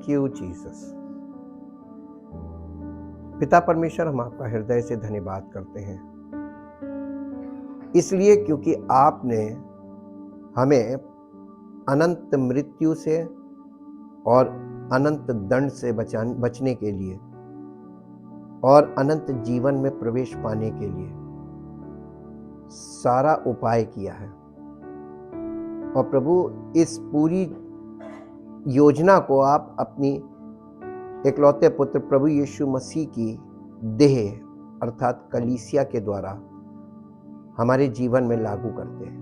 Thank you Jesus. पिता परमेश्वर, हम आपका हृदय से धन्यवाद करते हैं, इसलिए क्योंकि आपने हमें अनंत मृत्यु से और अनंत दंड से बचने के लिए और अनंत जीवन में प्रवेश पाने के लिए सारा उपाय किया है। और प्रभु, इस पूरी योजना को आप अपनी एकलौते पुत्र प्रभु यीशु मसीह की देह अर्थात कलीसिया के द्वारा हमारे जीवन में लागू करते हैं।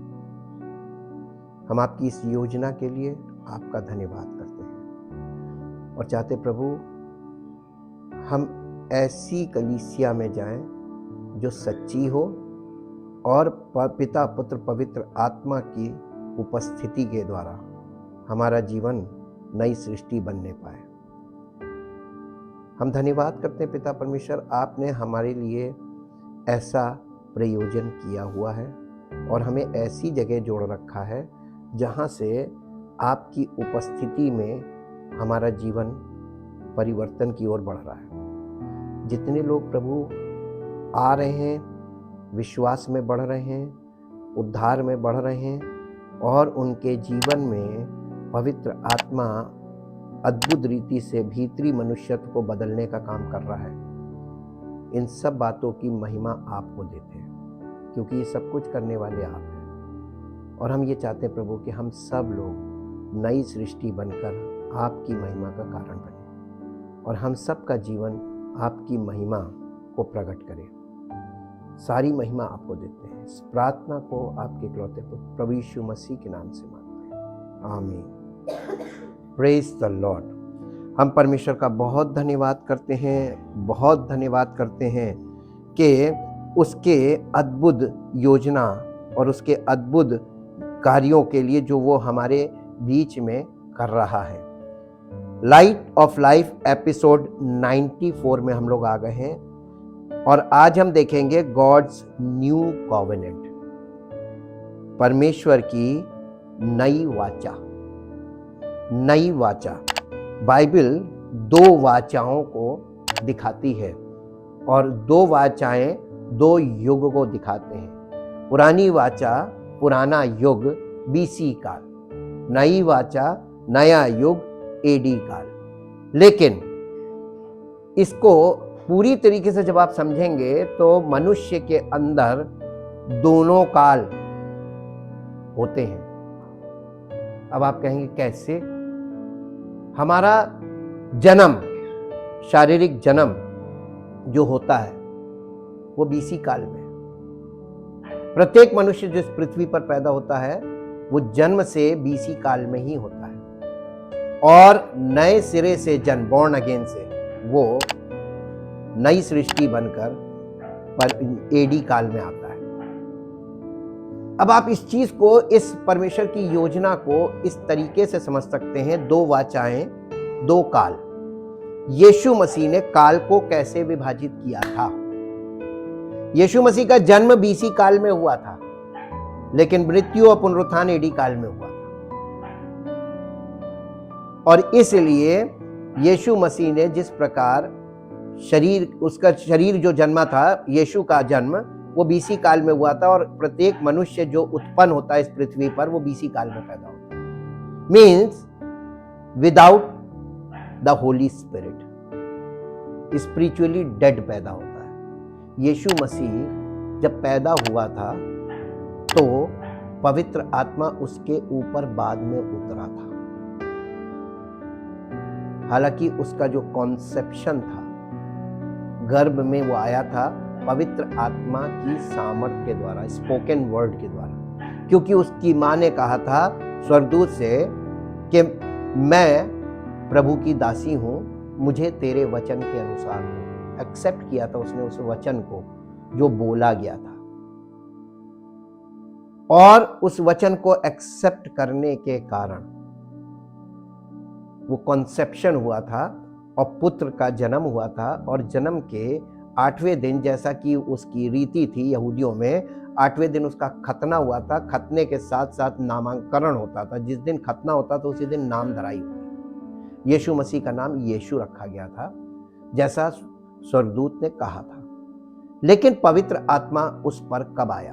हम आपकी इस योजना के लिए आपका धन्यवाद करते हैं और चाहते प्रभु हम ऐसी कलीसिया में जाएं जो सच्ची हो और पिता पुत्र पवित्र आत्मा की उपस्थिति के द्वारा हमारा जीवन नई सृष्टि बनने पाए। हम धन्यवाद करते हैं पिता परमेश्वर, आपने हमारे लिए ऐसा प्रयोजन किया हुआ है और हमें ऐसी जगह जोड़ रखा है जहाँ से आपकी उपस्थिति में हमारा जीवन परिवर्तन की ओर बढ़ रहा है। जितने लोग प्रभु आ रहे हैं, विश्वास में बढ़ रहे हैं, उद्धार में बढ़ रहे हैं और उनके जीवन में पवित्र आत्मा अद्भुत रीति से भीतरी मनुष्यत्व को बदलने का काम कर रहा है, इन सब बातों की महिमा आपको देते हैं क्योंकि ये सब कुछ करने वाले आप हैं। और हम ये चाहते हैं प्रभु कि हम सब लोग नई सृष्टि बनकर आपकी महिमा का कारण बने और हम सब का जीवन आपकी महिमा को प्रकट करें। सारी महिमा आपको देते हैं। इस प्रार्थना को आपके इकलौते पुत्र प्रभु यीशु मसीह के नाम से मांगते हैं, आमीन। Praise the Lord. हम परमेश्वर का बहुत धन्यवाद करते हैं, बहुत धन्यवाद करते हैं कि उसके अद्भुत योजना और उसके अद्भुत कार्यों के लिए जो वो हमारे बीच में कर रहा है। लाइट ऑफ लाइफ एपिसोड 94 में हम लोग आ गए हैं और आज हम देखेंगे गॉड्स न्यू कॉवेनेंट, परमेश्वर की नई वाचा। नई वाचा, बाइबल दो वाचाओं को दिखाती है और दो वाचाएं दो युग को दिखाते हैं। पुरानी वाचा पुराना युग बीसी काल, नई वाचा नया युग एडी काल। लेकिन इसको पूरी तरीके से जब आप समझेंगे तो मनुष्य के अंदर दोनों काल होते हैं। अब आप कहेंगे कैसे? हमारा जन्म, शारीरिक जन्म जो होता है वो बीसी काल में। प्रत्येक मनुष्य जो इस पृथ्वी पर पैदा होता है वो जन्म से बीसी काल में ही होता है और नए सिरे से जन्म, बॉर्न अगेन से, वो नई सृष्टि बनकर पर एडी काल में आता है। अब आप इस चीज को, इस परमेश्वर की योजना को इस तरीके से समझ सकते हैं, दो वाचाएं दो काल। यीशु मसीह ने काल को कैसे विभाजित किया था? यीशु मसीह का जन्म बीसी काल में हुआ था लेकिन मृत्यु और पुनरुत्थान एडी काल में हुआ था। और इसलिए यीशु मसीह ने जिस प्रकार शरीर, उसका शरीर जो जन्मा था, यीशु का जन्म वो बीसी काल में हुआ था और प्रत्येक मनुष्य जो उत्पन्न होता है इस पृथ्वी पर वो बीसी काल में पैदा होता है। Means without the Holi spirit, spiritually dead पैदा होता है। यीशु मसीह जब पैदा हुआ था तो पवित्र आत्मा उसके ऊपर बाद में उतरा था। हालांकि उसका जो कॉन्सेप्शन था, गर्भ में वो आया था पवित्र आत्मा की सामर्थ के द्वारा, स्पोकन वर्ड के द्वारा, क्योंकि उसकी मां ने कहा था स्वर्गदूत से कि मैं प्रभु की दासी हूं, मुझे तेरे वचन के अनुसार हो। एक्सेप्ट किया था उसने उस वचन को जो बोला गया था और उस वचन को एक्सेप्ट करने के कारण वो कॉन्सेप्शन हुआ था और पुत्र का जन्म हुआ था। और जन्म के 8वें दिन, जैसा कि उसकी रीति थी यहूदियों में, 8वें दिन उसका खतना हुआ था। खतने के साथ साथ नामांकन होता था। जिस दिन खतना होता था उसी दिन नाम धराई होती। यीशु मसीह का नाम यीशु रखा गया था, जैसा स्वर्गदूत ने कहा था। लेकिन पवित्र आत्मा उस पर कब आया?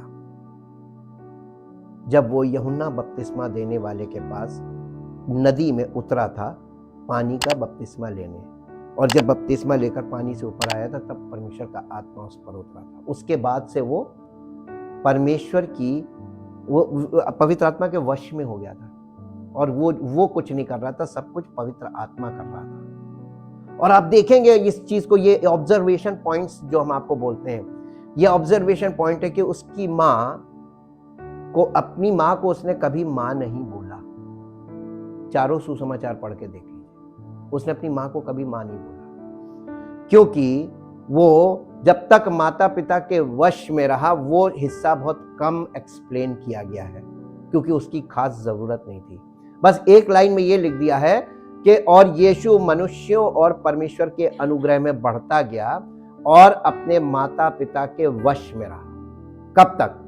जब वो यूहन्ना बपतिस्मा देने वाले के पास नदी में उतरा था पानी का बपतिस्मा लेने, और जब बपतिस्मा लेकर पानी से ऊपर आया था तब परमेश्वर का आत्मा उस पर उतरा था। उसके बाद से वो परमेश्वर की वो पवित्र आत्मा के वश में हो गया था, और वो कुछ नहीं कर रहा था, सब कुछ पवित्र आत्मा कर रहा था। और आप देखेंगे इस चीज को, ये ऑब्जर्वेशन पॉइंट्स जो हम आपको बोलते हैं, ये ऑब्जर्वेशन पॉइंट है कि उसकी माँ को, अपनी माँ को उसने कभी माँ नहीं बोला। चारों सुसमाचार पढ़ के देख लीजिए, उसने अपनी माँ को कभी माँ नहीं बोला, क्योंकि वो जब तक माता पिता के वश में रहा, वो हिस्सा बहुत कम एक्सप्लेन किया गया है, क्योंकि उसकी खास जरूरत नहीं थी। बस एक लाइन में ये लिख दिया है कि और यीशु मनुष्यों और परमेश्वर के अनुग्रह में बढ़ता गया और अपने माता पिता के वश में रहा। कब तक?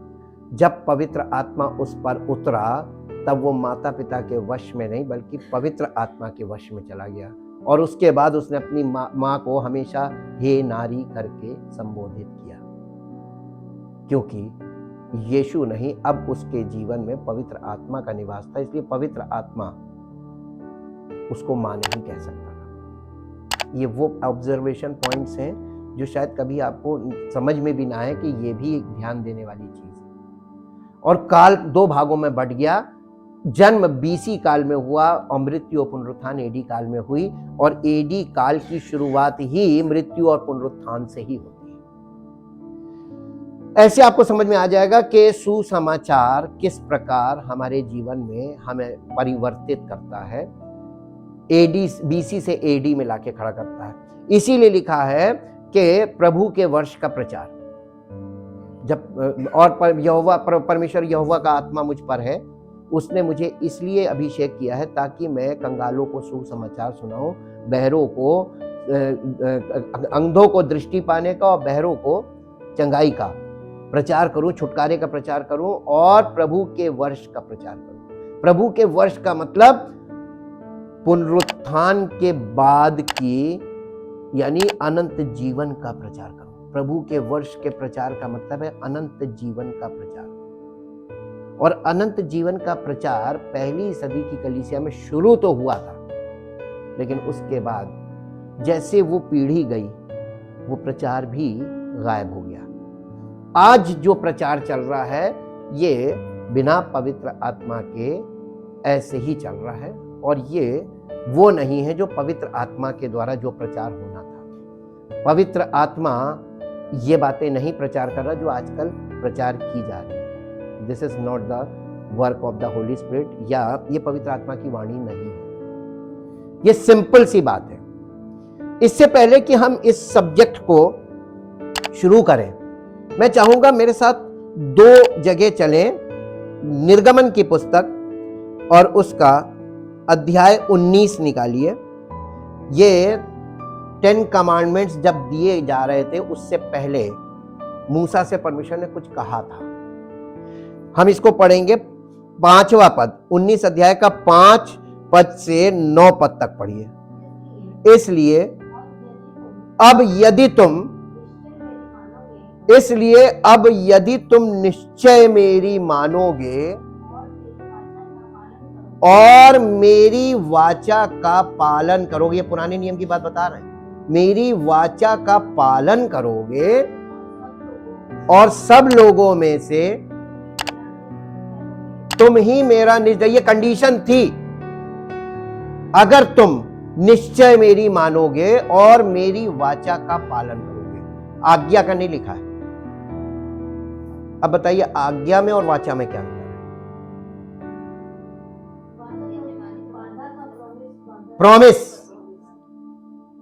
जब पवित्र आत्मा उस पर उतरा, तब वो माता पिता के वश में नहीं बल्कि पवित्र आत्मा के वश में चला गया, और उसके बाद उसने अपनी माँ को हमेशा हे नारी करके संबोधित किया, क्योंकि यीशु नहीं, अब उसके जीवन में पवित्र आत्मा का निवास था, इसलिए पवित्र आत्मा उसको मां नहीं कह सकता था। ये वो ऑब्जर्वेशन पॉइंट्स हैं जो शायद कभी आपको समझ में भी ना आए कि ये भी एक ध्यान देने वाली चीज है। और काल दो भागों में बट गया। जन्म बीसी काल में हुआ और मृत्यु और पुनरुत्थान एडी काल में हुई, और एडी काल की शुरुआत ही मृत्यु और पुनरुत्थान से ही होती है। ऐसे आपको समझ में आ जाएगा कि सुसमाचार किस प्रकार हमारे जीवन में हमें परिवर्तित करता है, एडी बीसी से एडी में लाके खड़ा करता है। इसीलिए लिखा है कि प्रभु के वर्ष का प्रचार, जब और यहोवा परमेश्वर यहोवा का आत्मा मुझ पर है, उसने मुझे इसलिए अभिषेक किया है ताकि मैं कंगालों को सुसमाचार सुनाऊं, बहरों को, अंधों को दृष्टि पाने का और बहरों को चंगाई का प्रचार करूं, छुटकारे का प्रचार करूं, और प्रभु के वर्ष का प्रचार करूं। प्रभु के वर्ष का मतलब पुनरुत्थान के बाद की, यानी अनंत जीवन का प्रचार करूं। प्रभु के वर्ष के प्रचार का मतलब है अनंत जीवन का प्रचार। और अनंत जीवन का प्रचार पहली सदी की कलीसिया में शुरू तो हुआ था, लेकिन उसके बाद जैसे वो पीढ़ी गई, वो प्रचार भी गायब हो गया। आज जो प्रचार चल रहा है, ये बिना पवित्र आत्मा के ऐसे ही चल रहा है, और ये वो नहीं है जो पवित्र आत्मा के द्वारा जो प्रचार होना था। पवित्र आत्मा ये बातें नहीं प्रचार कर रहा जो आजकल प्रचार की जा रही है। This is not the work of the Holi spirit, या ये पवित्र आत्मा की वाणी नहीं है। ये सिंपल सी बात है। इससे पहले कि हम इस सब्जेक्ट को शुरू करें, मैं चाहूंगा मेरे साथ दो जगह चलें। निर्गमन की पुस्तक और उसका अध्याय 19 निकालिए। ये 10 कमांडमेंट्स जब दिए जा रहे थे, उससे पहले मूसा से परमेश्वर ने कुछ कहा था। हम इसको पढ़ेंगे 5वां पद, 19 अध्याय का 5 पद से 9 पद तक पढ़िए। इसलिए अब यदि तुम निश्चय मेरी मानोगे और मेरी वाचा का पालन करोगे, ये पुराने नियम की बात बता रहे हैं, मेरी वाचा का पालन करोगे और सब लोगों में से तुम ही मेरा निश्चय, ये कंडीशन थी, अगर तुम निश्चय मेरी मानोगे और मेरी वाचा का पालन करोगे। आज्ञा का नहीं लिखा है। अब बताइए आज्ञा में और वाचा में क्या अंतर है?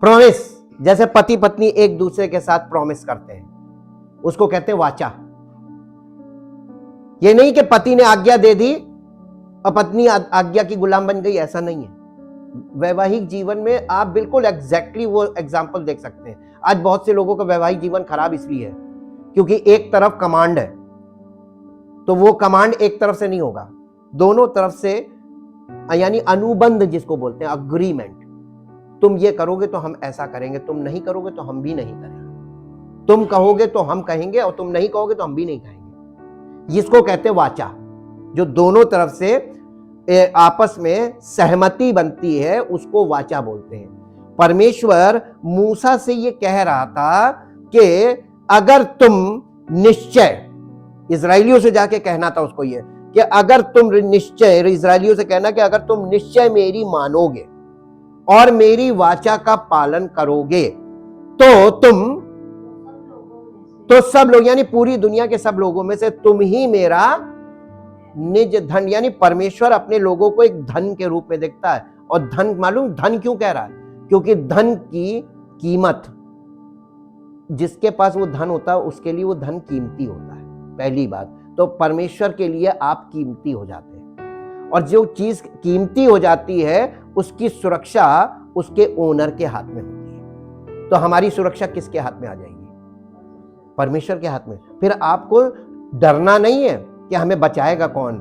प्रॉमिस, जैसे पति पत्नी एक दूसरे के साथ प्रॉमिस करते हैं, उसको कहते हैं वाचा। ये नहीं कि पति ने आज्ञा दे दी और पत्नी आज्ञा की गुलाम बन गई, ऐसा नहीं है। वैवाहिक जीवन में आप बिल्कुल एग्जैक्टली वो एग्जाम्पल देख सकते हैं। आज बहुत से लोगों का वैवाहिक जीवन खराब इसलिए है क्योंकि एक तरफ कमांड है, तो वो कमांड एक तरफ से नहीं होगा, दोनों तरफ से, यानी अनुबंध जिसको बोलते हैं, अग्रीमेंट। तुम ये करोगे तो हम ऐसा करेंगे, तुम नहीं करोगे तो हम भी नहीं करेंगे, तुम कहोगे तो हम कहेंगे और तुम नहीं कहोगे तो हम भी नहीं कहेंगे। इसको कहते हैं वाचा, जो दोनों तरफ से आपस में सहमति बनती है उसको वाचा बोलते हैं। परमेश्वर मूसा से ये कह रहा था कि अगर तुम निश्चय, इजराइलियों से जाके कहना था उसको ये कि अगर तुम निश्चय, इजराइलियों से कहना कि अगर तुम निश्चय मेरी मानोगे और मेरी वाचा का पालन करोगे तो सब लोग यानी पूरी दुनिया के सब लोगों में से तुम ही मेरा निज धन, यानी परमेश्वर अपने लोगों को एक धन के रूप में देखता है। और धन, मालूम धन क्यों कह रहा है? क्योंकि धन की कीमत, जिसके पास वो धन होता है उसके लिए वो धन कीमती होता है। पहली बात तो परमेश्वर के लिए आप कीमती हो जाते हैं, और जो चीज कीमती हो जाती है उसकी सुरक्षा उसके ओनर के हाथ में होती है। तो हमारी सुरक्षा किसके हाथ में आ जाएगी? परमेश्वर के हाथ में। फिर आपको डरना नहीं है कि हमें बचाएगा कौन,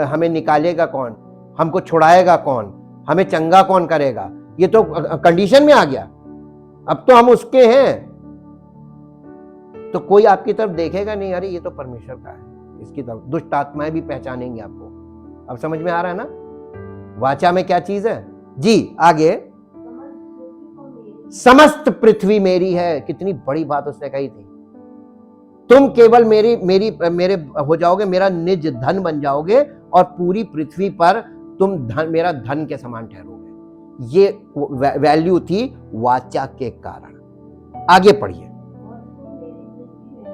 हमें निकालेगा कौन, हमको छुड़ाएगा कौन, हमें चंगा कौन करेगा। ये तो कंडीशन में आ गया, अब तो हम उसके हैं। तो कोई आपकी तरफ देखेगा नहीं, अरे ये तो परमेश्वर का है, इसकी तरफ दुष्ट आत्माएं भी पहचानेंगे आपको। अब समझ में आ रहा है ना वाचा में क्या चीज है जी। आगे, समस्त पृथ्वी मेरी है। कितनी बड़ी बात उसने कही थी। तुम केवल मेरे हो जाओगे, मेरा निज धन बन जाओगे और पूरी पृथ्वी पर तुम मेरा धन के समान ठहरोगे। ये वैल्यू थी वाचा के कारण। आगे पढ़िए।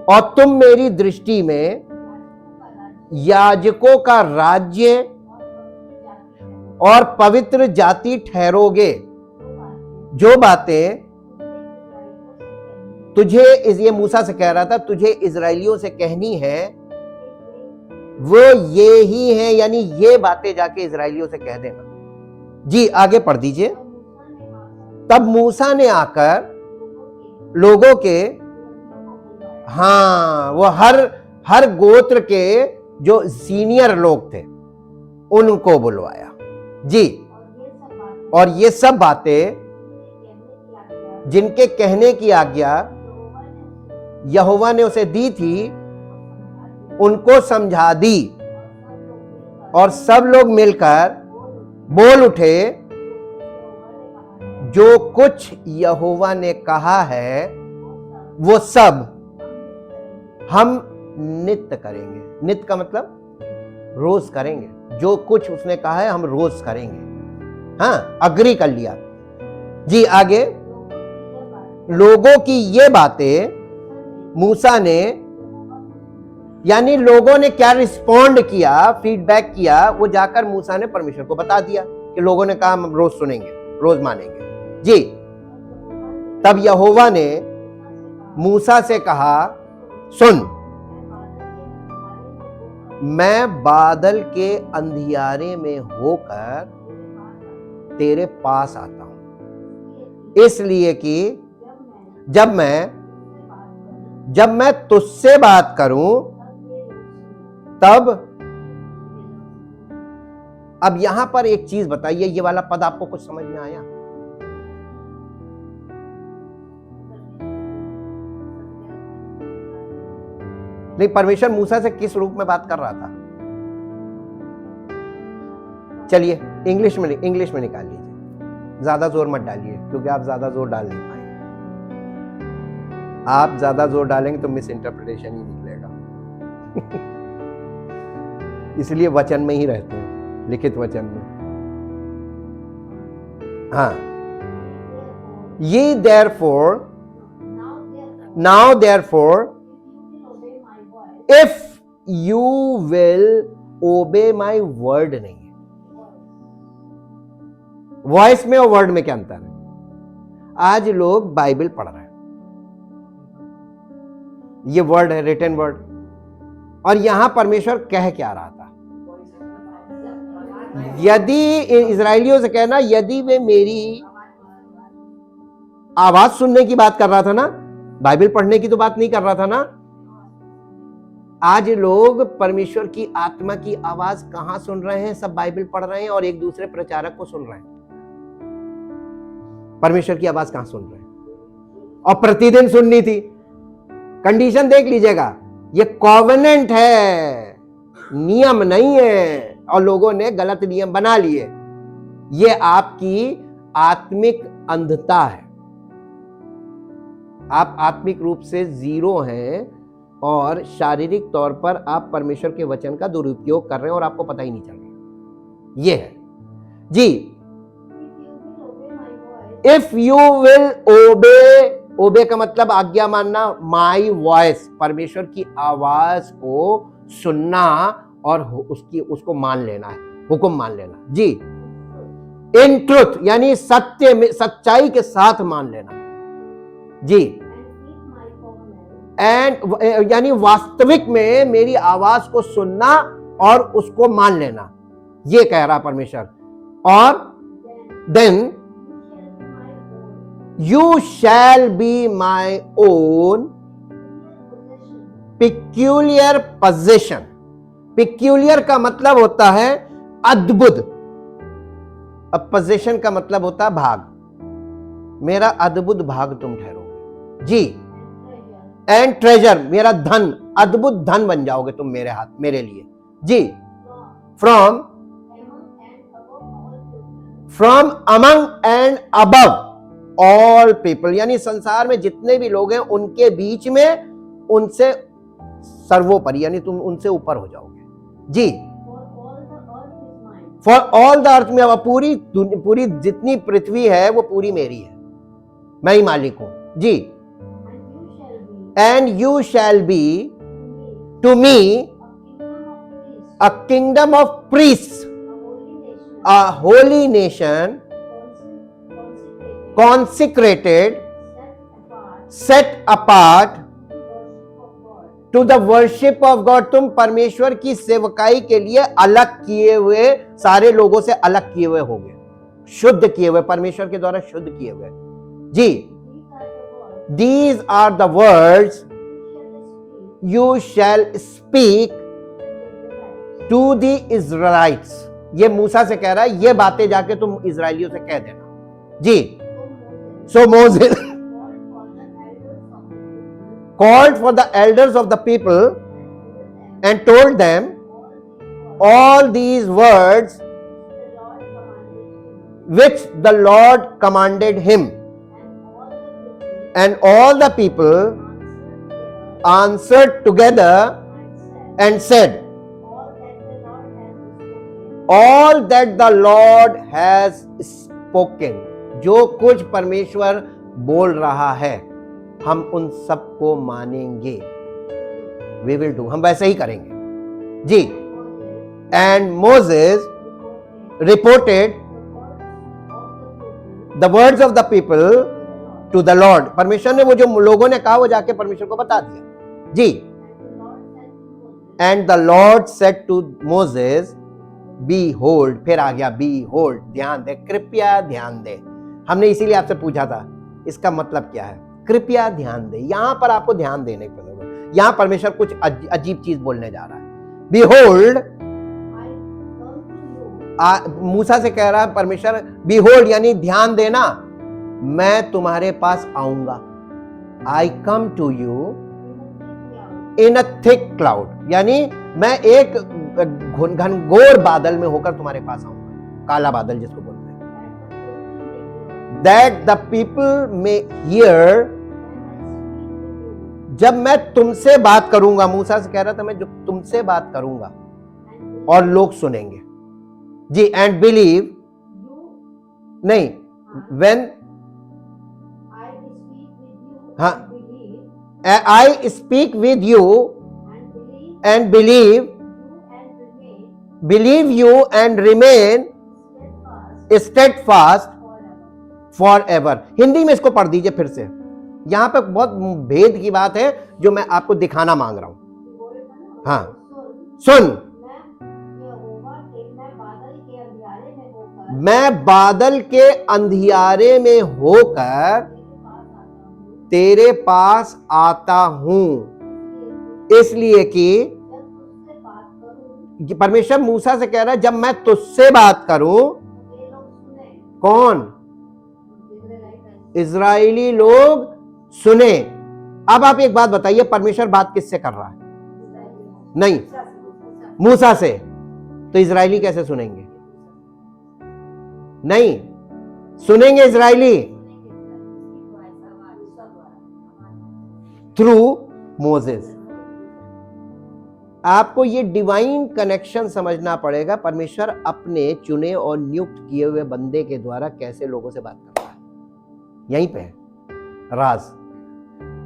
और तुम मेरी दृष्टि में याजकों का राज्य और पवित्र जाति ठहरोगे। जो बातें तुझे, ये मूसा से कह रहा था, तुझे इजराइलियों से कहनी है वो ये ही है, यानी ये बातें जाके इजराइलियों से कह देना जी। आगे पढ़ दीजिए। तब मूसा ने आकर लोगों के, हाँ, वो हर गोत्र के जो सीनियर लोग थे उनको बुलवाया जी। और ये सब बातें जिनके कहने की आज्ञा यहोवा ने उसे दी थी उनको समझा दी। और सब लोग मिलकर बोल उठे, जो कुछ यहोवा ने कहा है वो सब हम नित्य करेंगे। नित्य का मतलब रोज करेंगे। जो कुछ उसने कहा है हम रोज करेंगे। हाँ, अग्री कर लिया जी। आगे, लोगों की ये बातें मूसा ने, यानी लोगों ने क्या रिस्पॉन्ड किया, फीडबैक किया, वो जाकर मूसा ने परमेश्वर को बता दिया कि लोगों ने कहा हम रोज सुनेंगे, रोज मानेंगे जी। तब यहोवा ने मूसा से कहा, सुन, मैं बादल के अंधियारे में होकर तेरे पास आता हूं, इसलिए कि जब मैं तुझसे बात करूं तब। अब यहां पर एक चीज बताइए, ये वाला पद आपको कुछ समझ में आया? नहीं, परमेश्वर मूसा से किस रूप में बात कर रहा था? चलिए इंग्लिश में निकाल लीजिए, ज्यादा जोर मत डालिए क्योंकि आप ज्यादा जोर डाल नहीं पाएंगे। आप ज्यादा जोर डालेंगे तो मिस इंटरप्रिटेशन ही निकलेगा। इसलिए वचन में ही रहते हैं, लिखित वचन में। हाँ, ये now therefore if you will obey my word. नहीं है, वॉइस में और वर्ड में क्या अंतर है? आज लोग बाइबल पढ़ रहे हैं, ये वर्ड है, रिटन वर्ड, और यहां परमेश्वर कह क्या रहा था? यदि इजराइलियों से कहना, यदि वे मेरी आवाज सुनने की बात कर रहा था ना, बाइबल पढ़ने की तो बात नहीं कर रहा था ना। आज लोग परमेश्वर की आत्मा की आवाज कहां सुन रहे हैं? सब बाइबल पढ़ रहे हैं और एक दूसरे प्रचारक को सुन रहे हैं। परमेश्वर की आवाज कहां सुन रहे हैं? और प्रतिदिन सुननी थी। कंडीशन देख लीजिएगा, ये कॉवेनेंट है, नियम नहीं है, और लोगों ने गलत नियम बना लिए। ये आपकी आत्मिक अंधता है। आप आत्मिक रूप से जीरो हैं और शारीरिक तौर पर आप परमेश्वर के वचन का दुरुपयोग कर रहे हैं और आपको पता ही नहीं चल रहा। ये है जी। इफ यू विल ओबे का मतलब आज्ञा मानना, माई वॉइस, परमेश्वर की आवाज को सुनना और उसको मान लेना है, हुक्म मान लेना जी। इन ट्रुथ यानी सत्य में, सच्चाई के साथ मान लेना जी। एंड यानी वास्तविक में मेरी आवाज को सुनना और उसको मान लेना, ये कह रहा परमेश्वर। और then you shall be my own peculiar position. Peculiar का मतलब होता है अद्भुत, अब पोजीशन का मतलब होता है भाग। मेरा अद्भुत भाग तुम ठहरोगे जी। एंड ट्रेजर, मेरा धन, अद्भुत धन बन जाओगे तुम मेरे हाथ, मेरे लिए जी। From among and above all people, यानी संसार में जितने भी लोग हैं उनके बीच में उनसे सर्वोपरि, यानी तुम उनसे ऊपर हो जाओगे जी। फॉर ऑल द अर्थ में, अब पूरी जितनी पृथ्वी है वो पूरी मेरी है, मैं ही मालिक हूं जी। And you shall be to me a kingdom of priests, a holy nation, consecrated, set apart to the worship of God। तुम परमेश्वर की सेवकाई के लिए अलग किए हुए, सारे लोगों से अलग किए हुए होगे, शुद्ध किए हुए, परमेश्वर के द्वारा शुद्ध किए हुए जी। These are the words you shall speak to the Israelites। ये मूसा से कह रहा है, ये बातें जाके तुम इजराइलियों से कह देना जी। So Moses called for the elders of the people and told them all these words which the Lord commanded him। And all the people answered together and said, all that the Lord has spoken। जो कुछ परमेश्वर बोल रहा है हम उन सबको मानेंगे। We will do, हम वैसे ही करेंगे जी। And Moses reported the words of the people to the Lord। परमेश्वर ने वो जो लोगों ने कहा वो जाके परमेश्वर को बता दिया जी। And the Lord said to Moses, behold, फिर आ गया behold, ध्यान दे, कृपया ध्यान दे। हमने इसीलिए आपसे पूछा था इसका मतलब क्या है, कृपया ध्यान दे। यहां पर आपको ध्यान देने की जरूरत है। यहां परमेश्वर कुछ अजीब चीज बोलने जा रहा है। behold, मूसा से कह रहा है परमेश्वर, behold यानी ध्यान देना, मैं तुम्हारे पास आऊंगा। I come to you in a thick cloud, यानी मैं एक घनघोर बादल में होकर तुम्हारे पास आऊंगा, काला बादल जिसको बोलते हैं। दैट द पीपल में हियर, जब मैं तुमसे बात करूंगा, मूसा से कह रहा था मैं जो तुमसे बात करूंगा और लोग सुनेंगे जी। एंड बिलीव नहीं, व्हेन हाँ, I speak with you and believe you and remain steadfast forever। Hindi में इसको पढ़ दीजिए फिर से, यहां पे बहुत भेद की बात है जो मैं आपको दिखाना मांग रहा हूं। हाँ, सुन, मैं बादल के अंधियारे में होकर तेरे पास आता हूं, इसलिए कि परमेश्वर मूसा से कह रहा है जब मैं तुझसे बात करूं, कौन? इजरायली लोग सुने। अब आप एक बात बताइए, परमेश्वर बात किससे कर रहा है? नहीं, मूसा से। तो इजरायली कैसे सुनेंगे? नहीं सुनेंगे इजरायली थ्रू मोसेस। आपको ये डिवाइन कनेक्शन समझना पड़ेगा। परमेश्वर अपने चुने और नियुक्त किए हुए बंदे के द्वारा कैसे लोगों से बात करता है, यहीं पे है राज।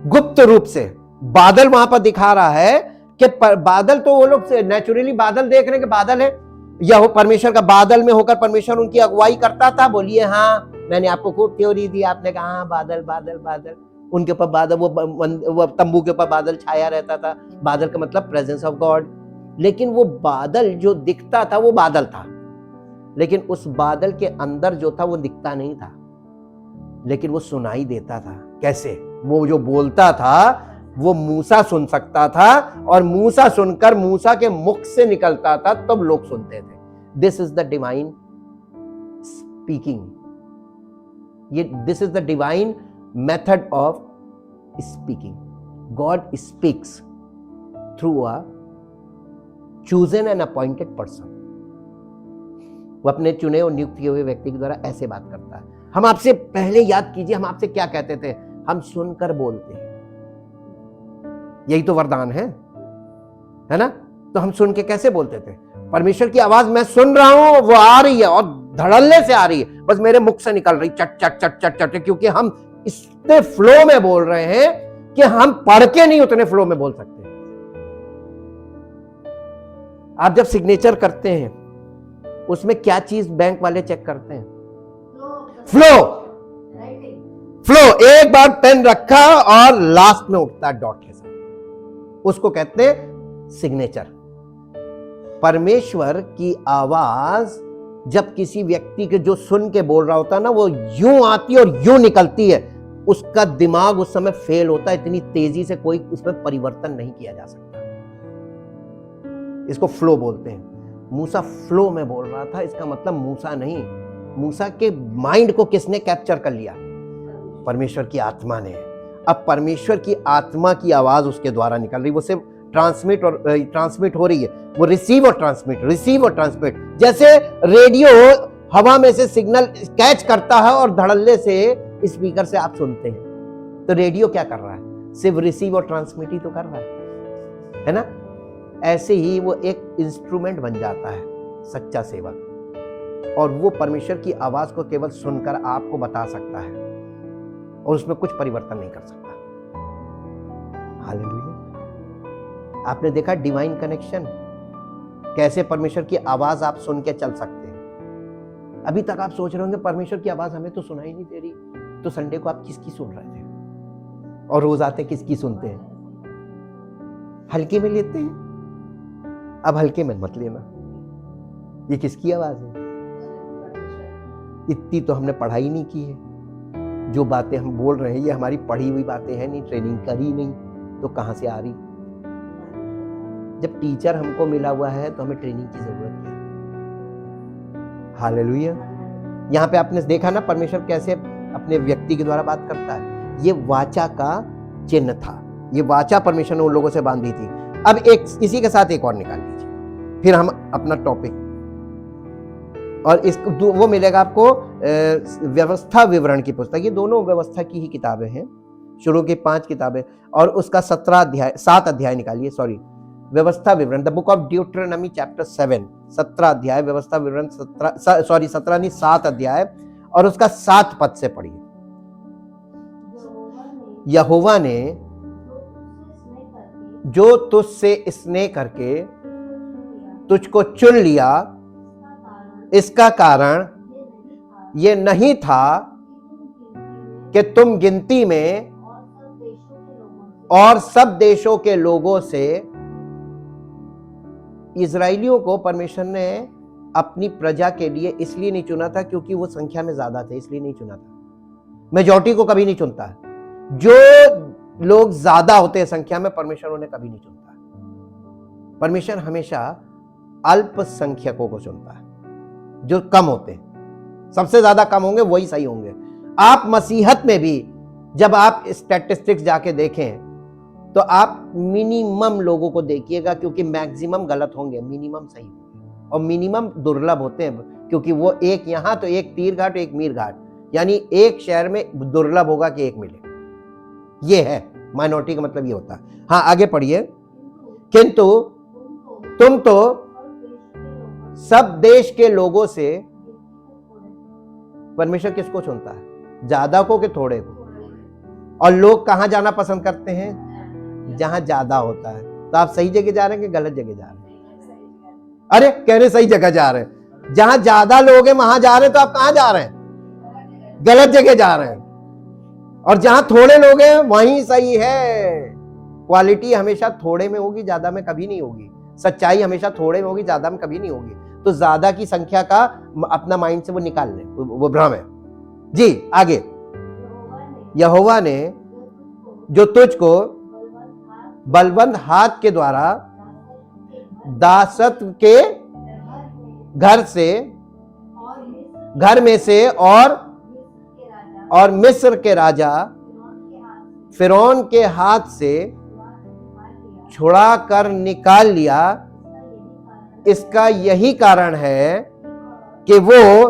गुप्त रूप से बादल वहां पर दिखा रहा है कि बादल तो वो लोग नेचुरली बादल देख रहे हैं कि बादल है, या वो परमेश्वर का बादल में होकर परमेश्वर उनकी अगुवाई करता था। बोलिए हाँ, मैंने आपको खूब थ्योरी दी, आपने कहा हाँ बादल बादल बादल, उनके ऊपर बादल, वो तंबू के ऊपर बादल छाया रहता था। बादल का मतलब प्रेजेंस ऑफ गॉड। लेकिन वो बादल जो दिखता था वो बादल था, लेकिन उस बादल के अंदर जो था वो दिखता नहीं था, लेकिन वो सुनाई देता था। कैसे? वो जो बोलता था वो मूसा सुन सकता था, और मूसा सुनकर मूसा के मुख से निकलता था, तब लोग सुनते थे। This is the divine speaking. ये this is the divine method of speaking. God speaks through a chosen and appointed person. वो अपने चुने और नियुक्त किए हुए व्यक्ति के द्वारा ऐसे बात करता है। हम आपसे पहले याद कीजिए, हम आपसे क्या कहते थे? हम सुनकर बोलते हैं। यही तो वरदान है ना? तो हम सुन के कैसे बोलते थे? परमेश्वर की आवाज मैं सुन रहा हूं, वो आ रही है और धड़ल्ले से आ रही है, बस मेरे मुख से निकल रही चट चट चट चट चट, क्योंकि हम इतने फ्लो में बोल रहे हैं कि हम पढ़ के नहीं उतने फ्लो में बोल सकते। आप जब सिग्नेचर करते हैं उसमें क्या चीज बैंक वाले चेक करते हैं? फ्लो। फ्लो। एक बार पेन रखा और लास्ट में उठता है डॉट के साथ, उसको कहते हैं सिग्नेचर। परमेश्वर की आवाज जब किसी व्यक्ति के जो सुन के बोल रहा होता है ना, वो यूं आती है और यूं निकलती है, उसका दिमाग उस समय फेल होता है। इतनी तेजी से कोई उसमें परिवर्तन नहीं किया जा सकता। इसको फ्लो बोलते हैं। मूसा फ्लो में बोल रहा था, इसका मतलब मूसा नहीं, मूसा के माइंड को किसने कैप्चर कर लिया? परमेश्वर की आत्मा ने। अब परमेश्वर की आत्मा की आवाज उसके द्वारा निकल रही, वो सिर्फ ट्रांसमिट हो रही है, वो रिसीव और ट्रांसमिट। जैसे रेडियो हवा में से सिग्नल कैच करता है और धड़ल्ले से स्पीकर से आप सुनते हैं, तो रेडियो क्या कर रहा है? सिर्फ रिसीव और ट्रांसमिट ही तो कर रहा है ना? ऐसे ही वो एक इंस्ट्रूमेंट बन जाता है, सच्चा सेवक, और वो परमेश्वर की आवाज को केवल सुनकर आपको बता सकता है और उसमें कुछ परिवर्तन नहीं कर सकता। हालेलुया। आपने देखा डिवाइन कनेक्शन, कैसे परमेश्वर की आवाज आप सुन के चल सकते हैं। अभी तक आप सोच रहे होंगे परमेश्वर की आवाज हमें तो सुनाई नहीं दे रही, तो संडे को आप किसकी सुन रहे थे? और रोज आते किसकी सुनते हैं? हल्के में लेते हैं। अब हल्के में मत लेना, ये किसकी आवाज है? इतनी तो हमने पढ़ाई नहीं की है। जो बातें हम बोल रहे हैं ये हमारी पढ़ी हुई बातें हैं, नहीं ट्रेनिंग करी नहीं, तो कहां से आ रही? जब टीचर हमको मिला हुआ है तो हमें ट्रेनिंग की जरूरत है। हालेलुया। यहाँ पे आपने देखा ना परमेश्वर कैसे अपने व्यक्ति के द्वारा बात करता है। ये वाचा का चिन्ह था, ये वाचा परमेश्वर ने उन लोगों से बांधी थी। अब एक इसी के साथ एक और निकाल लीजिए, फिर हम अपना टॉपिक, और इस वो मिलेगा आपको व्यवस्था विवरण की पुस्तक। ये दोनों व्यवस्था की ही किताबें हैं, शुरू की 5 किताबें, और उसका 7 अध्याय निकालिए। सॉरी, व्यवस्था विवरण, द बुक ऑफ ड्यूटेरोनॉमी चैप्टर 7, 17 अध्याय, व्यवस्था विवरण 7 अध्याय, और उसका 7 पद से पढ़िए। यहोवा ने जो तुझसे स्नेह करके तुझको चुन लिया, इसका कारण ये नहीं था कि तुम गिनती में और सब देशों के लोगों से। इजराइलियों को परमेश्वर ने अपनी प्रजा के लिए इसलिए नहीं चुना था क्योंकि वो संख्या में ज्यादा थे, इसलिए नहीं चुना था। मेजॉरिटी को कभी नहीं चुनता है। जो लोग ज्यादा होते हैं संख्या में, परमेश्वर उन्हें कभी नहीं चुनता। परमेश्वर हमेशा अल्पसंख्यकों को चुनता है, जो कम होते हैं। सबसे ज्यादा कम होंगे वही सही होंगे। आप मसीहत में भी जब आप स्टैटिस्टिक्स जाके देखें तो आप मिनिमम लोगों को देखिएगा, क्योंकि मैक्सिमम गलत होंगे, मिनिमम सही होंगे, और मिनिमम दुर्लभ होते हैं, क्योंकि वो एक यहां तो एक तीर घाट एक मीर घाट, यानी एक शहर में दुर्लभ होगा कि एक मिले। ये है माइनॉरिटी का मतलब, ये होता है। हाँ आगे पढ़िए। किंतु तुम तो सब देश के लोगों से, परमेश्वर किसको चुनता है? ज्यादा को कि थोड़े को? और लोग कहां जाना पसंद करते हैं? जहां ज्यादा होता है। तो आप सही जगह जा रहे हैं कि गलत जगह जा रहे हैं? अरे कह रहे सही जगह जा रहे हैं। जहां ज्यादा लोग हैं वहां जा रहे हैं, तो आप कहां जा रहे हैं? गलत जगह जा रहे हैं। और जहां थोड़े लोग हैं वहीं सही है। क्वालिटी हमेशा थोड़े में होगी, ज्यादा में कभी नहीं होगी। सच्चाई हमेशा थोड़े में होगी, ज्यादा में कभी नहीं होगी। तो ज्यादा की संख्या का अपना माइंड से वो निकाल ले, वो भ्रम है। जी आगे। यहोवा ने जो तुझको बलवंत हाथ के द्वारा दासत्व के घर में से और मिस्र के राजा फिरौन के हाथ से छुड़ा कर निकाल लिया, इसका यही कारण है कि वो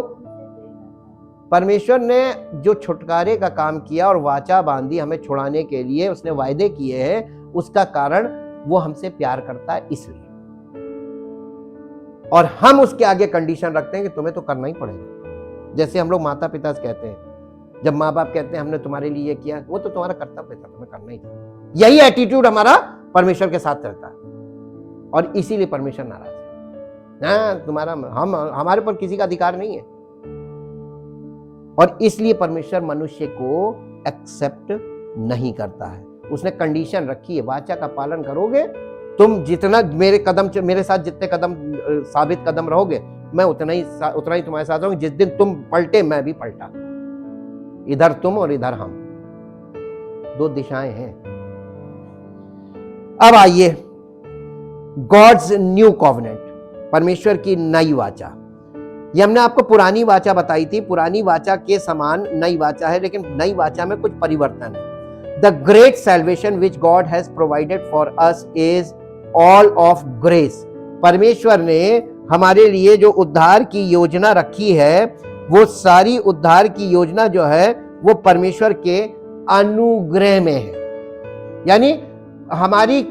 परमेश्वर ने जो छुटकारे का काम किया और वाचा बांधी हमें छुड़ाने के लिए, उसने वायदे किए हैं, उसका कारण वो हमसे प्यार करता है इसलिए। और हम उसके आगे कंडीशन रखते हैं कि तुम्हें तो करना ही पड़ेगा। जैसे हम लोग माता पिता से कहते हैं, जब माँ बाप कहते हैं हमने तुम्हारे लिए ये किया, वो तो तुम्हारा कर्तव्य था, तुम्हें करना ही था। यही एटीट्यूड हमारा परमेश्वर के साथ रहता है, और इसीलिए परमेश्वर नाराज है। तुम्हारा हमारे पर किसी का अधिकार नहीं है, और इसलिए परमेश्वर मनुष्य को एक्सेप्ट नहीं करता है। उसने कंडीशन रखी है, वाचा का पालन करोगे तुम, जितना मेरे साथ जितने कदम साबित कदम रहोगे, मैं उतना ही तुम्हारे साथ रहूंगा। जिस दिन तुम पलटे मैं भी पलटा, इधर तुम और इधर हम, दो दिशाएं हैं। अब आइए गॉड्स न्यू कॉवेनेंट, परमेश्वर की नई वाचा। ये हमने आपको पुरानी वाचा बताई थी, पुरानी वाचा के समान नई वाचा है, लेकिन नई वाचा में कुछ परिवर्तन है। The great salvation which God has provided for us is all of grace. परमेश्वर ने हमारे लिए जो उद्धार की योजना रखी है, वो सारी उद्धार की योजना जो है वो परमेश्वर के अनुग्रह में है। यानी हमारी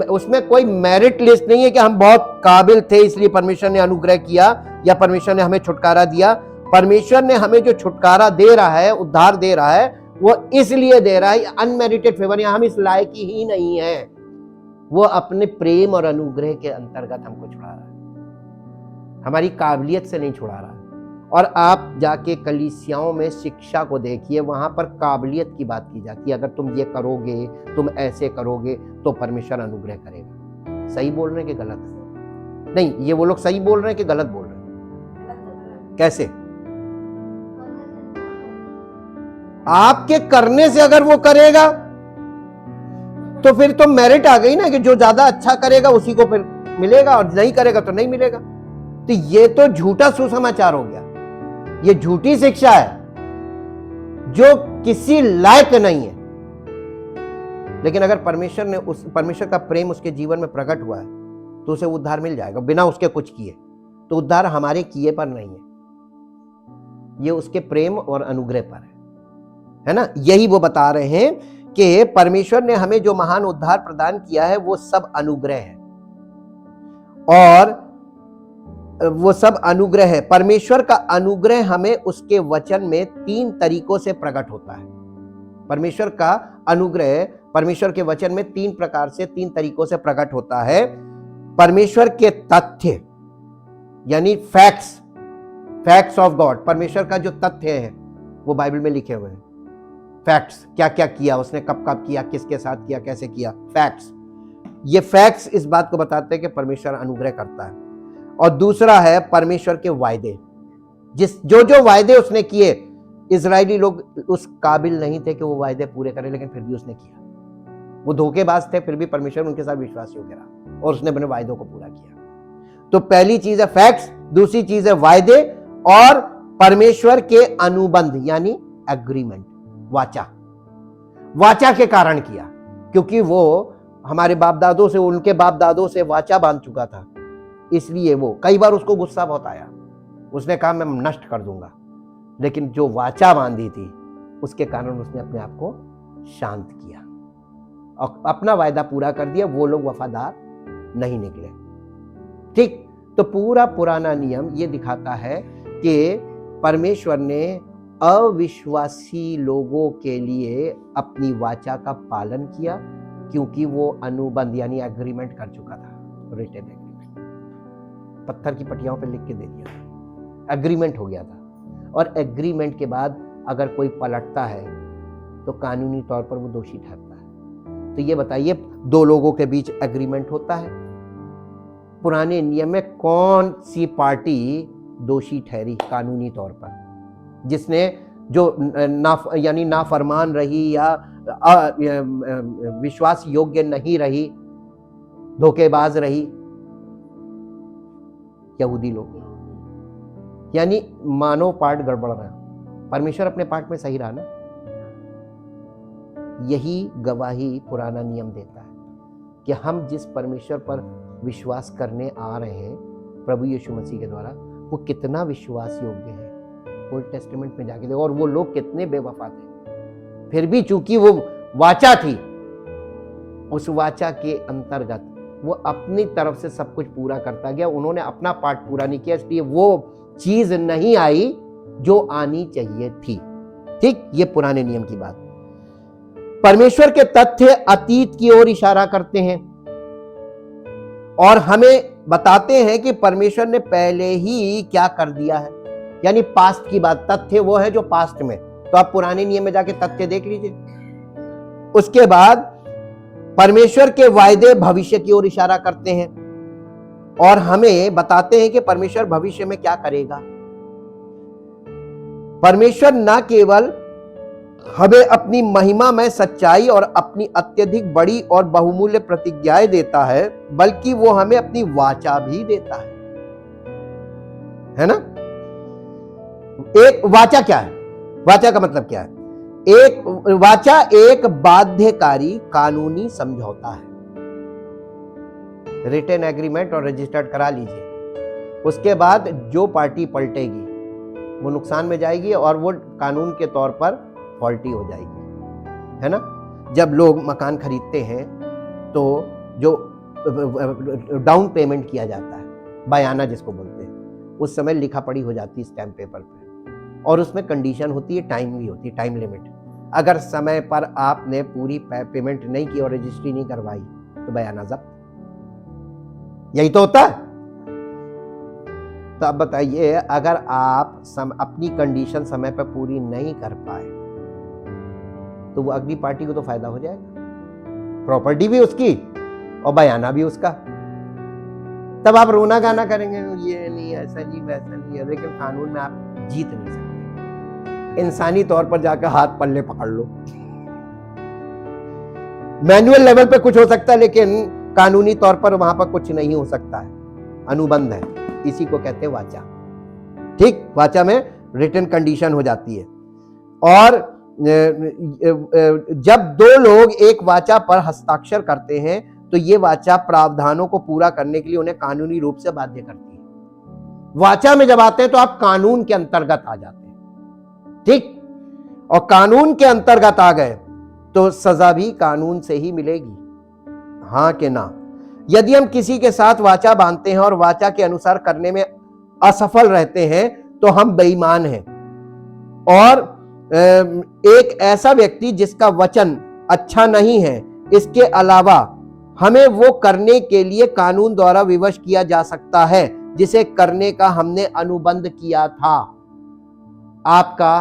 उसमें कोई मेरिट लिस्ट नहीं है कि हम बहुत काबिल थे इसलिए परमेश्वर ने अनुग्रह किया या परमेश्वर ने हमें छुटकारा दिया। परमेश्वर ने हमें जो छुटकारा दे रहा है, उद्धार दे रहा है, वो इसलिए दे रहा है, अनमेरिटेड फेवर, या हम इस लायक ही नहीं है। वो अपने प्रेम और अनुग्रह के अंतर्गत हमको छुड़ा रहा है, हमारी काबिलियत से नहीं छुड़ा रहा है। और आप जाके कलीसियाओं में शिक्षा को देखिए, वहां पर काबिलियत की बात की जाती है। अगर तुम ये करोगे, तुम ऐसे करोगे तो परमेश्वर अनुग्रह करेगा। सही बोल रहे हैं कि गलत? नहीं, ये वो लोग सही बोल रहे हैं कि गलत बोल रहे हैं? कैसे? आपके करने से अगर वो करेगा तो फिर तो मेरिट आ गई ना, कि जो ज्यादा अच्छा करेगा उसी को फिर मिलेगा, और नहीं करेगा तो नहीं मिलेगा। तो ये तो झूठा सुसमाचार हो गया, ये झूठी शिक्षा है जो किसी लायक नहीं है। लेकिन अगर परमेश्वर का प्रेम उसके जीवन में प्रकट हुआ है तो उसे उद्धार मिल जाएगा बिना उसके कुछ किए। तो उद्धार हमारे किए पर नहीं है, ये उसके प्रेम और अनुग्रह पर है ना। यही वो बता रहे हैं कि परमेश्वर ने हमें जो महान उद्धार प्रदान किया है वो सब अनुग्रह है, और वो सब अनुग्रह है। परमेश्वर का अनुग्रह हमें उसके वचन में 3 तरीकों से प्रकट होता है। परमेश्वर का अनुग्रह परमेश्वर के वचन में 3 प्रकार से, 3 तरीकों से प्रकट होता है। परमेश्वर के तथ्य यानी फैक्ट्स ऑफ गॉड, परमेश्वर का जो तथ्य है वो बाइबल में लिखे हुए हैं। फैक्ट्स, क्या क्या किया उसने, कब कब किया, किसके साथ किया, कैसे किया, फैक्ट्स। ये फैक्ट्स इस बात को बताते हैं कि परमेश्वर अनुग्रह करता है। और दूसरा है परमेश्वर के वायदे, जो वायदे उसने किए, इजरायली लोग उस काबिल नहीं थे कि वो वायदे पूरे करें, लेकिन फिर भी उसने किया। वो धोखेबाज थे, फिर भी परमेश्वर उनके साथ विश्वासी हो गया और उसने अपने वायदों को पूरा किया। तो पहली चीज है फैक्ट्स, दूसरी चीज है वायदे, और परमेश्वर के अनुबंध यानी एग्रीमेंट, वाचा, वाचा के कारण किया, क्योंकि वो हमारे बाप दादों से, उनके बाप दादों से वाचा बांध चुका था, इसलिए वो कई बार उसको गुस्सा बहुत आया, उसने कहा मैं नष्ट कर दूंगा, लेकिन जो वाचा बांधी थी उसके कारण उसने अपने आप को शांत किया और अपना वायदा पूरा कर दिया। वो लोग वफादार नहीं निकले। ठीक, तो पूरा पुराना नियम ये दिखाता है कि परमेश्वर ने अविश्वासी लोगों के लिए अपनी वाचा का पालन किया, क्योंकि वो अनुबंध यानी एग्रीमेंट कर चुका था, रिटन एग्रीमेंट, पत्थर की पटियाओं पे लिख के दे दिया था, एग्रीमेंट हो गया था। और एग्रीमेंट के बाद अगर कोई पलटता है तो कानूनी तौर पर वो दोषी ठहरता है। तो ये बताइए, दो लोगों के बीच एग्रीमेंट होता है, पुराने नियम में कौन सी पार्टी दोषी ठहरी कानूनी तौर पर? जिसने जो यानी नाफरमान रही या विश्वास योग्य नहीं रही, धोखेबाज रही, यहूदी लोग। यानी मानव पार्ट गड़बड़ रहा, परमेश्वर अपने पार्ट में सही रहा ना। यही गवाही पुराना नियम देता है कि हम जिस परमेश्वर पर विश्वास करने आ रहे हैं प्रभु यीशु मसीह के द्वारा, वो कितना विश्वास योग्य है। ओल्ड टेस्टामेंट में जाके देखो, और वो लोग कितने बेवफा थे, फिर भी चूंकि वो वाचा थी, उस वाचा के अंतर्गत वो अपनी तरफ से सब कुछ पूरा करता गया। उन्होंने अपना पार्ट पूरा नहीं किया, इसलिए वो चीज नहीं आई जो आनी चाहिए थी। ठीक, ये पुराने नियम की बात। परमेश्वर के तथ्य अतीत की ओर इशारा करते हैं और हमें बताते हैं कि परमेश्वर ने पहले ही क्या कर दिया है, यानी पास्ट की बात। तथ्य वो है जो पास्ट में, तो आप पुराने नियम में जाके तथ्य देख लीजिए। उसके बाद परमेश्वर के वायदे भविष्य की ओर इशारा करते हैं और हमें बताते हैं कि परमेश्वर भविष्य में क्या करेगा। परमेश्वर न केवल हमें अपनी महिमा में सच्चाई और अपनी अत्यधिक बड़ी और बहुमूल्य प्रतिज्ञाएं देता है, बल्कि वो हमें अपनी वाचा भी देता है ना। एक वाचा क्या है? वाचा का मतलब क्या है? एक वाचा एक बाध्यकारी कानूनी समझौता है। रिटन एग्रीमेंट और रजिस्टर्ड करा लीजिए, उसके बाद जो पार्टी पलटेगी वो नुकसान में जाएगी और वो कानून के तौर पर फॉल्टी हो जाएगी, है ना। जब लोग मकान खरीदते हैं तो जो डाउन पेमेंट किया जाता है, बयाना जिसको बोलते हैं, उस समय लिखा पढ़ी हो जाती है स्टैम्प पेपर पे, और उसमें कंडीशन होती है, टाइम भी होती है, टाइम लिमिट। अगर समय पर आपने पूरी पेमेंट नहीं की और रजिस्ट्री नहीं करवाई तो बयाना जब्त। यही तो होता है। तो अब बताइए, अगर आप अपनी कंडीशन समय पर पूरी नहीं कर पाए तो वो अगली पार्टी को तो फायदा हो जाएगा, प्रॉपर्टी भी उसकी और बयाना भी उसका। तब आप रोना गाना करेंगे, ये नहीं, ऐसा नहीं, वैसा नहीं है, लेकिन कानून में आप जीत नहीं सकते। इंसानी तौर पर जाकर हाथ पल्ले पकड़ लो, मैनुअल लेवल पे कुछ हो सकता है, लेकिन कानूनी तौर पर वहां पर कुछ नहीं हो सकता है। अनुबंध है, इसी को कहते हैं वाचा। ठीक, वाचा में रिटन कंडीशन हो जाती है। और जब दो लोग एक वाचा पर हस्ताक्षर करते हैं तो ये वाचा प्रावधानों को पूरा करने के लिए उन्हें कानूनी रूप से बाध्य करती है। वाचा में जब आते हैं तो आप कानून के अंतर्गत आ जाते हैं। ठीक, और कानून के अंतर्गत आ गए तो सजा भी कानून से ही मिलेगी, हाँ कि ना। यदि हम किसी के साथ वाचा बांधते हैं और वाचा के अनुसार करने में असफल रहते हैं तो हम बेईमान हैं और एक ऐसा व्यक्ति जिसका वचन अच्छा नहीं है। इसके अलावा हमें वो करने के लिए कानून द्वारा विवश किया जा सकता है जिसे करने का हमने अनुबंध किया था। आपका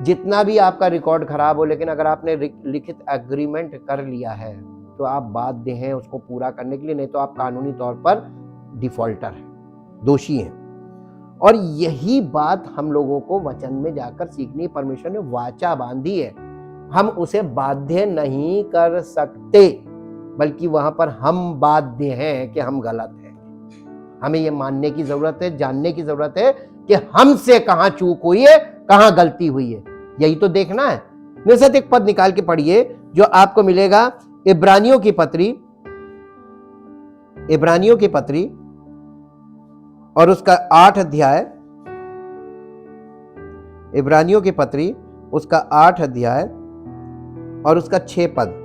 जितना भी आपका रिकॉर्ड खराब हो, लेकिन अगर आपने लिखित एग्रीमेंट कर लिया है तो आप बाध्य हैं उसको पूरा करने के लिए, नहीं तो आप कानूनी तौर पर डिफॉल्टर हैं, दोषी हैं। और यही बात हम लोगों को वचन में जाकर सीखनी। परमेश्वर ने वाचा बांधी है, हम उसे बाध्य नहीं कर सकते, बल्कि वहां पर हम बाध्य हैं कि हम गलत हैं। हमें यह मानने की जरूरत है, जानने की जरूरत है कि हमसे कहां चूक हुई है, कहां गलती हुई है। यही तो देखना है। मेरे साथ एक पद निकाल के पढ़िए जो आपको मिलेगा इब्रानियों की पत्री और उसका 8 अध्याय, इब्रानियों की पत्री उसका 8 अध्याय और उसका 6 पद।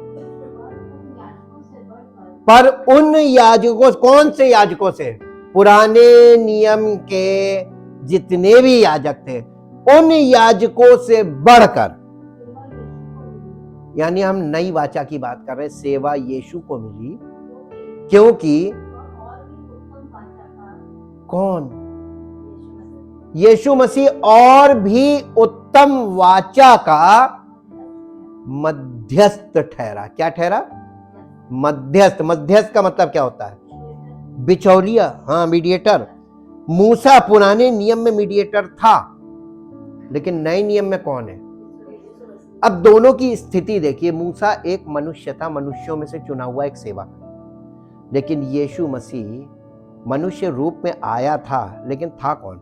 पर उन याजकों, कौन से याजकों से? पुराने नियम के जितने भी याजक थे उन याजकों से बढ़कर, यानी हम नई वाचा की बात कर रहे हैं, सेवा यीशु को मिली क्योंकि कौन? यीशु मसीह और भी उत्तम वाचा का मध्यस्थ ठहरा। क्या ठहरा? मध्यस्थ। मध्यस्थ का मतलब क्या होता है? बिचौलिया, हाँ, मीडिएटर। मूसा पुराने नियम में मीडिएटर था, लेकिन नए नियम में कौन है? अब दोनों की स्थिति देखिए। मूसा एक मनुष्य था, मनुष्यों में से चुना हुआ एक सेवक, लेकिन यीशु मसीह मनुष्य रूप में आया था, लेकिन था कौन?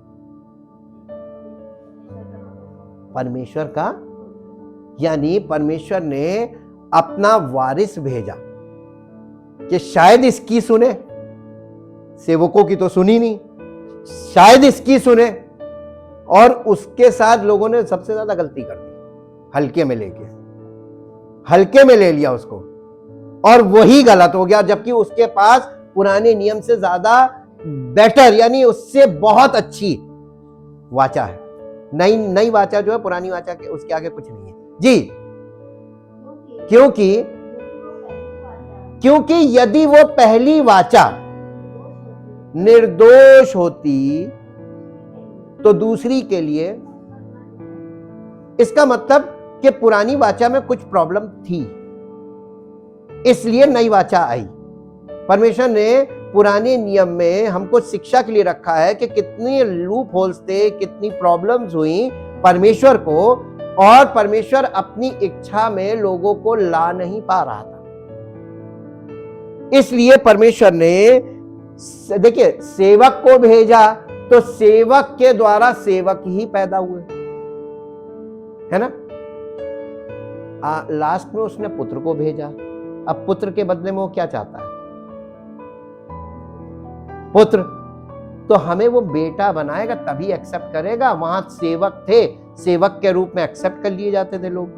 परमेश्वर का। यानी परमेश्वर ने अपना वारिस भेजा कि शायद इसकी सुने, सेवकों की तो सुनी नहीं, शायद इसकी सुने। और उसके साथ लोगों ने सबसे ज्यादा गलती कर दी, हल्के में ले लिया उसको, और वही गलत हो गया। जबकि उसके पास पुराने नियम से ज्यादा बेटर, यानी उससे बहुत अच्छी वाचा है। नई वाचा जो है पुरानी वाचा के उसके आगे कुछ नहीं है जी। क्योंकि यदि वो पहली वाचा निर्दोष होती तो दूसरी के लिए, इसका मतलब कि पुरानी वाचा में कुछ प्रॉब्लम थी, इसलिए नई वाचा आई। परमेश्वर ने पुराने नियम में हमको शिक्षा के लिए रखा है कि कितनी लूप होल्स थे, कितनी प्रॉब्लम्स हुई परमेश्वर को, और परमेश्वर अपनी इच्छा में लोगों को ला नहीं पा रहा था। इसलिए परमेश्वर ने, देखिए, सेवक को भेजा तो सेवक के द्वारा सेवक ही पैदा हुए, है ना। लास्ट में उसने पुत्र को भेजा। अब पुत्र के बदले में वो क्या चाहता है? पुत्र। तो हमें वो बेटा बनाएगा तभी एक्सेप्ट करेगा। वहां सेवक थे, सेवक के रूप में एक्सेप्ट कर लिए जाते थे लोग,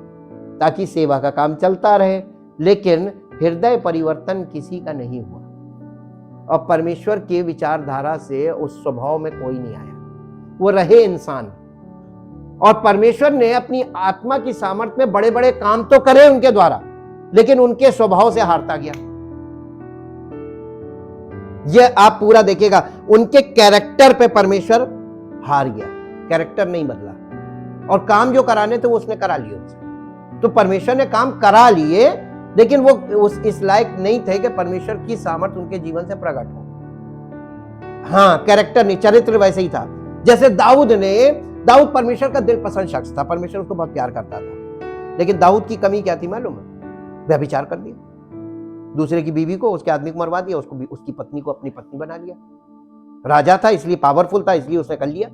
ताकि सेवा का काम चलता रहे, लेकिन हृदय परिवर्तन किसी का नहीं हुआ, और परमेश्वर के विचारधारा से उस स्वभाव में कोई नहीं आया। वो रहे इंसान, और परमेश्वर ने अपनी आत्मा की सामर्थ्य में बड़े बड़े काम तो करे उनके द्वारा, लेकिन उनके स्वभाव से हारता गया। ये आप पूरा देखिएगा, उनके कैरेक्टर पे परमेश्वर हार गया, कैरेक्टर नहीं बदला, और काम जो कराने थे वो उसने करा लिए उनसे। तो परमेश्वर ने काम करा लिए, लेकिन वो इस लायक नहीं थे कि परमेश्वर की सामर्थ्य उनके जीवन से प्रकट हो। हाँ, कैरेक्टर नहीं, चरित्र वैसे ही था। जैसे दाऊद परमेश्वर का दिल पसंद शख्स था, परमेश्वर उसको बहुत प्यार करता था, लेकिन दाऊद की कमी क्या थी मालूम है? व्यभिचार कर दिया, दूसरे की बीवी को, उसके आदमी को मरवा दिया, उसको भी, उसकी पत्नी को अपनी पत्नी बना लिया। राजा था इसलिए, पावरफुल था इसलिए उसने कर लिया,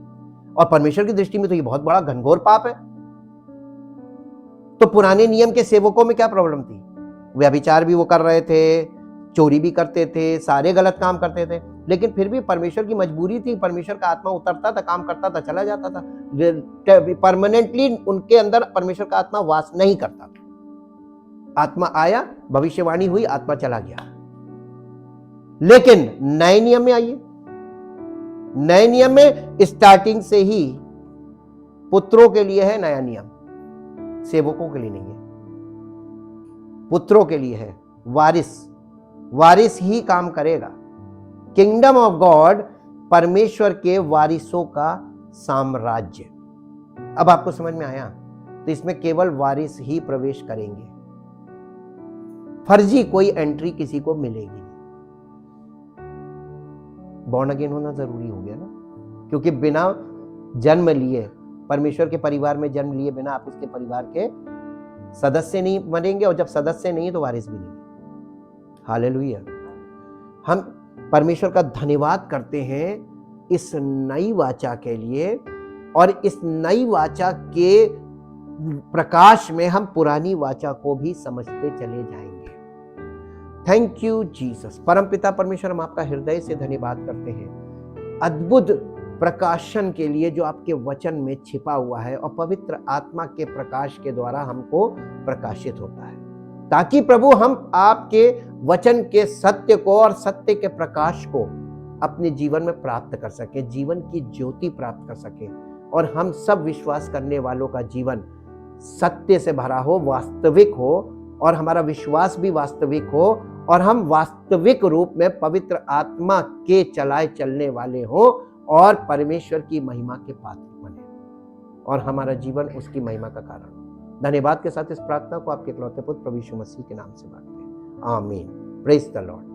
और परमेश्वर की दृष्टि में तो ये बहुत बड़ा घनघोर पाप है। तो पुराने नियम के सेवकों में क्या प्रॉब्लम थी? व्यभिचार भी वो कर रहे थे, चोरी भी करते थे, सारे गलत काम करते थे, लेकिन फिर भी परमेश्वर की मजबूरी थी। परमेश्वर का आत्मा उतरता था, काम करता था, चला जाता था। परमानेंटली उनके अंदर परमेश्वर का आत्मा वास नहीं करता था। आत्मा आया, भविष्यवाणी हुई, आत्मा चला गया। लेकिन नए नियम में आइए, नए नियम में स्टार्टिंग से ही पुत्रों के लिए है नया नियम, सेवकों के लिए नहीं है। पुत्रों के लिए है, वारिस ही काम करेगा। किंगडम ऑफ गॉड परमेश्वर के वारिसों का साम्राज्य। अब आपको समझ में आया? तो इसमें केवल वारिस ही प्रवेश करेंगे, फर्जी कोई एंट्री किसी को मिलेगी नहीं। बॉर्न अगेन होना जरूरी हो गया ना, क्योंकि बिना जन्म लिए, परमेश्वर के परिवार में जन्म लिए बिना आप उसके परिवार के सदस्य नहीं बनेंगे, और जब सदस्य नहीं तो वारिस भी नहीं। हालेलुया। हम परमेश्वर का धन्यवाद करते हैं इस नई वाचा के लिए, और इस नई वाचा के प्रकाश में हम पुरानी वाचा को भी समझते चले जाएंगे। Thank you Jesus. परमपिता परमेश्वर, हम आपका हृदय से धन्यवाद करते हैं अद्भुत प्रकाशन के लिए जो आपके वचन में छिपा हुआ है और पवित्र आत्मा के प्रकाश के द्वारा हमको प्रकाशित होता है, ताकि प्रभु हम आपके वचन के सत्य को और सत्य के प्रकाश को अपने जीवन में प्राप्त कर सके, जीवन की ज्योति प्राप्त कर सके, और हम सब विश्वास करने वालों का जीवन सत्य से भरा हो, वास्तविक हो, और हमारा विश्वास भी वास्तविक हो, और हम वास्तविक रूप में पवित्र आत्मा के चलाए चलने वाले हो और परमेश्वर की महिमा के पात्र बने, और हमारा जीवन उसकी महिमा का कारण हो। धन्यवाद के साथ इस प्रार्थना को आपके इकलौते पुत्र प्रभु यीशु मसीह के नाम से मांगते हैं, आमीन। Praise the Lord.